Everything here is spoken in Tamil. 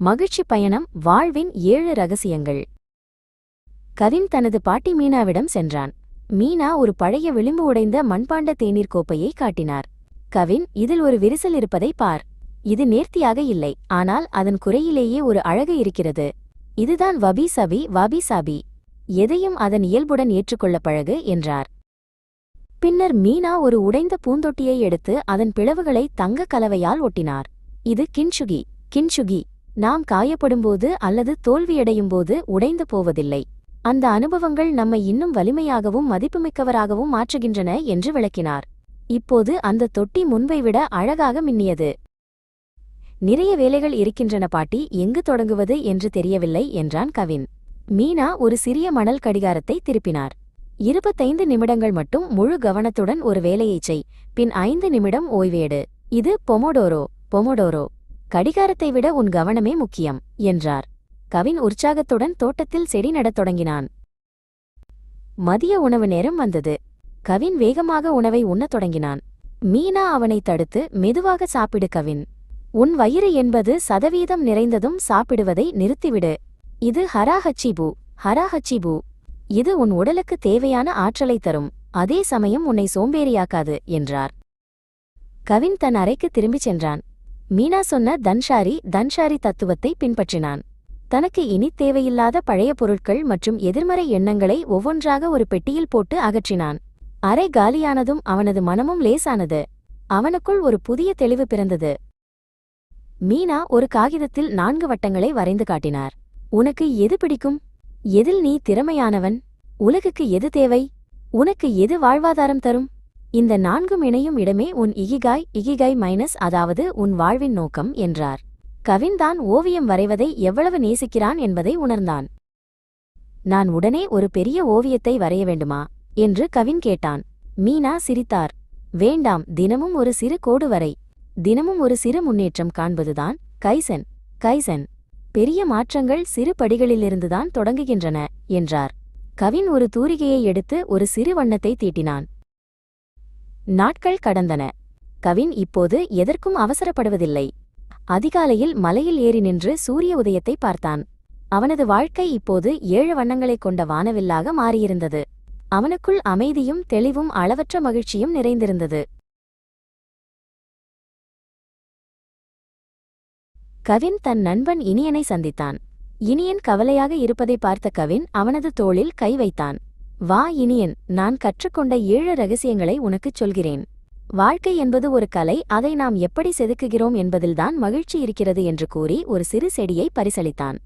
மகிழ்ச்சி பயணம் வாழ்வின் 7 ரகசியங்கள். கவின் தனது பாட்டி மீனாவிடம் சென்றான். மீனா ஒரு பழைய விளிம்பு உடைந்த மண்பாண்ட தேநீர் கோப்பையை காட்டினார். கவின், இதில் ஒரு விரிசல் இருப்பதை பார். இது நேர்த்தியாக இல்லை, ஆனால் அதன் குறையிலேயே ஒரு அழகு இருக்கிறது. இதுதான் வபி சபி வாபி சாபி. எதையும் அதன் இயல்புடன் ஏற்றுக்கொள்ள பழகு என்றார். பின்னர் மீனா ஒரு உடைந்த பூந்தொட்டியை எடுத்து அதன் பிளவுகளை தங்க கலவையால் ஒட்டினார். இது கின்சுகி. கின்சுகி நாம் காயப்படும்போது அல்லது தோல்வியடையும்போது உடைந்து போவதில்லை. அந்த அனுபவங்கள் நம்மை இன்னும் வலிமையாகவும் மதிப்புமிக்கவராகவும் மாற்றுகின்றன என்று விளக்கினார். இப்போது அந்த தொட்டி முன்பை விட அழகாக மின்னியது. நிறைய வேலைகள் இருக்கின்றன பாட்டி, எங்கு தொடங்குவது என்று தெரியவில்லை என்றான் கவின். மீனா ஒரு சிறிய மணல் கடிகாரத்தை திருப்பினார். 25 நிமிடங்கள் மட்டும் முழு கவனத்துடன் ஒரு வேலையைச் செய், பின் 5 நிமிடம் ஓய்வேடு. இது பொமோடோரோ. பொமோடோரோ. கடிகாரத்தை விட உன் கவனமே முக்கியம் என்றார். கவின் உற்சாகத்துடன் தோட்டத்தில் செடி நடத் தொடங்கினான். மதிய உணவு நேரம் வந்தது. கவின் வேகமாக உணவை உண்ணத் தொடங்கினான். மீனா அவனை தடுத்து, மெதுவாக சாப்பிடு கவின். உன் வயிறு 80% நிறைந்ததும் சாப்பிடுவதை நிறுத்திவிடு. இது ஹராஹச்சிபு. ஹராஹச்சிபு. இது உன் உடலுக்கு தேவையான ஆற்றலை தரும், அதே சமயம் உன்னை சோம்பேறியாக்காது என்றார். கவின் தன் அறைக்கு திரும்பிச் சென்றான். மீனா சொன்ன தன்ஷாரி தத்துவத்தை பின்பற்றினான். தனக்கு இனி தேவையில்லாத பழைய பொருட்கள் மற்றும் எதிர்மறை எண்ணங்களை ஒவ்வொன்றாக ஒரு பெட்டியில் போட்டு அகற்றினான். அறை காலியானதும் அவனது மனமும் லேசானது. அவனுக்குள் ஒரு புதிய தெளிவு பிறந்தது. மீனா ஒரு காகிதத்தில் 4 வட்டங்களை வரைந்து காட்டினார். உனக்கு எது பிடிக்கும்? எதில் நீ திறமையானவன்? உலகுக்கு எது தேவை? உனக்கு எது வாழ்வாதாரம் தரும்? இந்த 4ம் இணையும் இடமே உன் இகிகாய் மைனஸ், அதாவது உன் வாழ்வின் நோக்கம் என்றார். கவின் தான் ஓவியம் வரைவதை எவ்வளவு நேசிக்கிறான் என்பதை உணர்ந்தான். நான் உடனே ஒரு பெரிய ஓவியத்தை வரைய வேண்டுமா என்று கவின் கேட்டான். மீனா சிரித்தார். வேண்டாம், தினமும் ஒரு சிறு கோடு வரை. தினமும் ஒரு சிறு முன்னேற்றம் காண்பதுதான் கைசென். கைசென். பெரிய மாற்றங்கள் சிறு படிகளிலிருந்துதான் தொடங்குகின்றன என்றார். கவின் ஒரு தூரிகையை எடுத்து ஒரு சிறு வண்ணத்தை தீட்டினான். நாட்கள் கடந்தன. கவின் இப்போது எதற்கும் அவசரப்படுவதில்லை. அதிகாலையில் மலையில் ஏறி நின்று சூரிய உதயத்தை பார்த்தான். அவனது வாழ்க்கை இப்போது 7 வண்ணங்களைக் கொண்ட வானவில்லாக மாறியிருந்தது. அவனுக்குள் அமைதியும் தெளிவும் அளவற்ற மகிழ்ச்சியும் நிறைந்திருந்தது. கவின் தன் நண்பன் இனியனை சந்தித்தான். இனியன் கவலையாக இருப்பதை பார்த்த கவின் அவனது தோளில் கை வைத்தான். வா இனியன், நான் கற்றுக்கொண்ட 7 ரகசியங்களை உனக்குச் சொல்கிறேன். வாழ்க்கை என்பது ஒரு கலை, அதை நாம் எப்படி செதுக்குகிறோம் என்பதில்தான் மகிழ்ச்சி இருக்கிறது என்று கூறி ஒரு சிறு செடியை பரிசளித்தான்.